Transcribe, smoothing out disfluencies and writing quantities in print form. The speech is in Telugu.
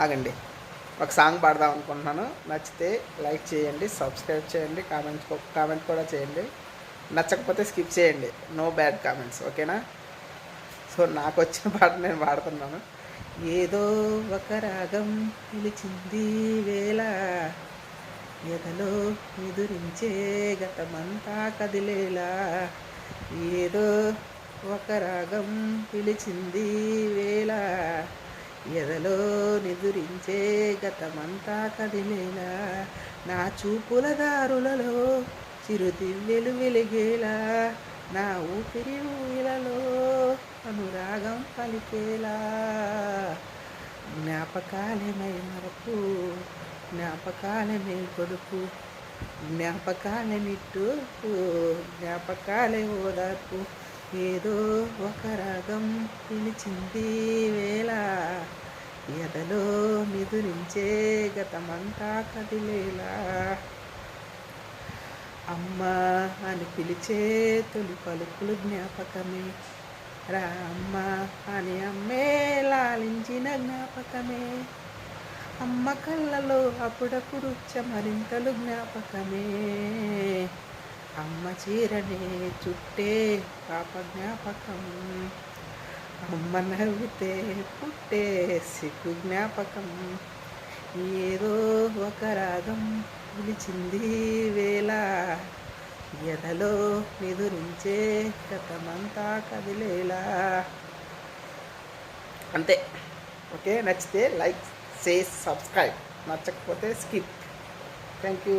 ఆగండి, ఒక సాంగ్ పాడదాం అనుకుంటున్నాను. నచ్చితే లైక్ చేయండి, సబ్స్క్రైబ్ చేయండి, కామెంట్ కూడా చేయండి. నచ్చకపోతే స్కిప్ చేయండి, నో బ్యాడ్ కామెంట్స్, ఓకేనా? సో నాకు వచ్చిన పాట నేను పాడుతున్నాను. ఏదో ఒక రాగం పిలిచింది వేళ, ఎదలో ఎదురించే గతమంతా కదిలేలా. ఏదో ఒక రాగం పిలిచింది వేళ, ఎదలో నిదురించే గతమంతా కదిలేలా. నా చూపుల దారులలో చిరుదివ్వెలు వెలిగేలా, నా ఊపిరి ఊయలలో అనురాగం పలికేలా. జ్ఞాపకాలే మై మరపు, జ్ఞాపకాలే మేల్కొలుపు, జ్ఞాపకాలే నిట్టూర్పు, జ్ఞాపకాలే ఓదార్పు. ఏదో ఒక రాగం పిలిచింది వేళ, ఎదలో నిదురించే గతమంతా కదిలేలా. అమ్మా అని పిలిచే తొలి పలుకులు జ్ఞాపకమే, రామ్మ అని అమ్మే లాలించిన జ్ఞాపకమే. అమ్మ కళ్ళలో అప్పుడప్పుడు చెమరింతలు జ్ఞాపకమే, అమ్మ చీరనే చుట్టే పాప జ్ఞాపకం, అమ్మ నవ్వితే పుట్టే సిగ్గు జ్ఞాపకం. ఏదో ఒక రాగం పిలిచింది వేళ, ఎదలో నిదురించే గతమంతా కదిలేలా. అంతే. ఓకే, నచ్చితే లైక్, షేర్, సబ్స్క్రైబ్, నచ్చకపోతే స్కిప్. Thank you.